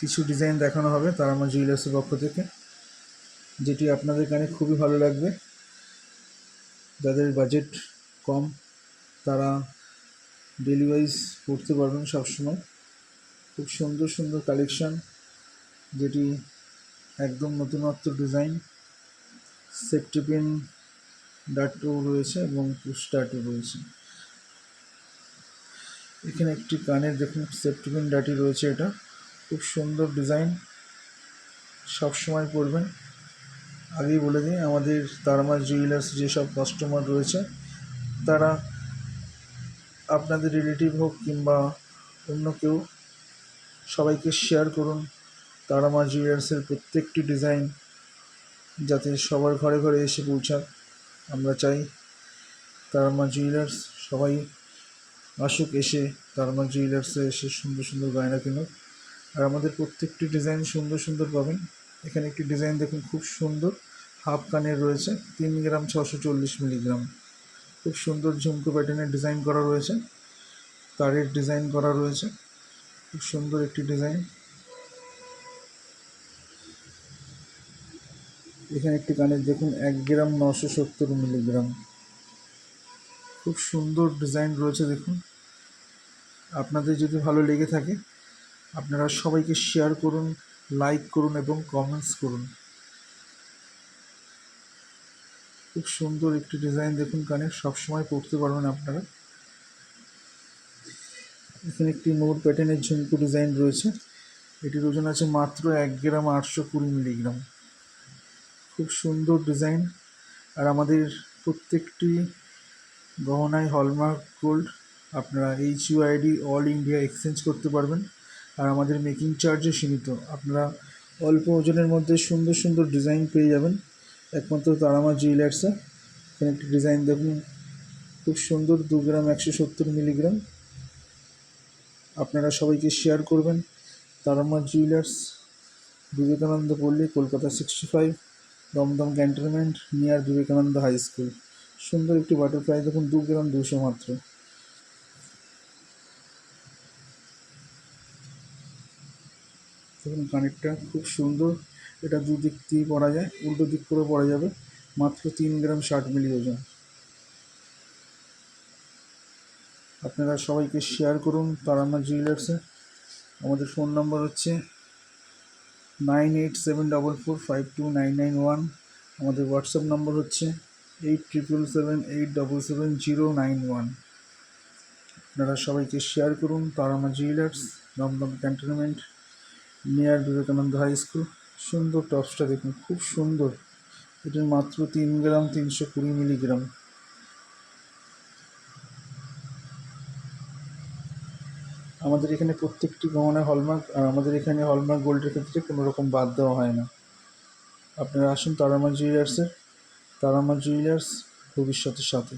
কিছু ডিজাইন দেখানো হবে তারামা জুয়েলার্সের পক্ষ থেকে, যেটি আপনাদের কানে খুবই ভালো লাগবে। যাদের বাজেট কম তারা ডেলি ওয়াইজ পড়তে পারবেন সবসময়। খুব সুন্দর সুন্দর কালেকশান, যেটি একদম নতুনত্ব ডিজাইন। সেফটি পিন ডাটও রয়েছে এবং পুশ ডাটও রয়েছে। এখানে একটি কানের দেখুন সেফটি পিন ডাটি রয়েছে, এটা খুব সুন্দর ডিজাইন, সবসময় পরবেন। আগেই বলে দিই, আমাদের তারামা জুয়েলার্স যেসব কাস্টমার রয়েছে তারা আপনাদের রিলেটিভ হোক কিংবা অন্য কেউ, সবাইকে শেয়ার করুন তারামা জুয়েলার্সের প্রত্যেকটি ডিজাইন যাতে সবার ঘরে ঘরে এসে পৌঁছাক। আমরা চাই তারামা জুয়েলার্স সবাই আসুক, এসে তারামা জুয়েলার্সে এসে সুন্দর সুন্দর গয়না কিনুক। আর আমাদের প্রত্যেকটি ডিজাইন সুন্দর সুন্দর পাবেন। এখানে একটি ডিজাইন দেখুন খুব সুন্দর, হাফ কানের রয়েছে, 3 গ্রাম 640 মিলিগ্রাম। খুব সুন্দর ঝুমকো প্যাটার্নের ডিজাইন করা রয়েছে, তারের ডিজাইন করা রয়েছে, খুব সুন্দর একটি ডিজাইন। এখানে একটি কানের দেখুন 1 গ্রাম 970 মিলিগ্রাম। খুব সুন্দর ডিজাইন রয়েছে দেখুন। আপনাদের যদি ভালো লেগে থাকে আপনারা সবাইকে শেয়ার করুন, লাইক করুন এবং কমেন্টস করুন। খুব সুন্দর একটি ডিজাইন দেখুন কানে, সবসময় পরতে পারবেন আপনারা। এখানে একটি মোর প্যাটার্নের ঝুমকো ডিজাইন রয়েছে, এটির ওজন আছে মাত্র 1 গ্রাম 820 মিলিগ্রাম। খুব সুন্দর ডিজাইন। আর আমাদের প্রত্যেকটি গহনায় হলমার্ক গোল্ড, আপনারা HUID অল ইন্ডিয়া এক্সচেঞ্জ করতে পারবেন। আর আমাদের মেকিং চার্জও সীমিত, আপনারা অল্প ওজনের মধ্যে সুন্দর সুন্দর ডিজাইন পেয়ে যাবেন একমাত্র তারামা জুয়েলার্সে। এখানে একটি ডিজাইন দেখুন খুব সুন্দর, 2 গ্রাম 170 মিলিগ্রাম। আপনারা সবাইকে শেয়ার করবেন। Tara Maa jewellers, Vivekananda Palli, Kolkata 65, Dum Dum cantonment, near Vivekananda high school. সুন্দর একটি বাটারফ্লাই দেখুন, 2 গ্রাম 200 মাত্র। দেখুন কানেরটা খুব সুন্দর, এটা দুদিক দিয়ে পরা যায়, উল্টো দিক করে পরা যাবে, মাত্র 3 গ্রাম 60 মিলি ওজন। আপনারা সবাইকে শেয়ার করুন তারামা জুয়েলার্সে। আমাদের ফোন নাম্বার হচ্ছে 9874452991। আমাদের হোয়াটসঅ্যাপ নাম্বার হচ্ছে 8777877091। আপনারা সবাইকে শেয়ার করুন Tarama jewellers, Dum Dum cantonment, near Vivekananda high school. সুন্দর টপসটা দেখুন, খুব সুন্দর, এটির মাত্র 3 গ্রাম 320 মিলিগ্রাম। আমাদের এখানে প্রত্যেকটি গহনায় হলমার্ক, আর আমাদের এখানে হলমার্ক গোল্ডের ক্ষেত্রে কোনো রকম বাদ দেওয়া হয় না। আপনারা আসুন তারামা জুয়েলার্সের। তারামা জুয়েলার্স ভবিষ্যতের সাথে।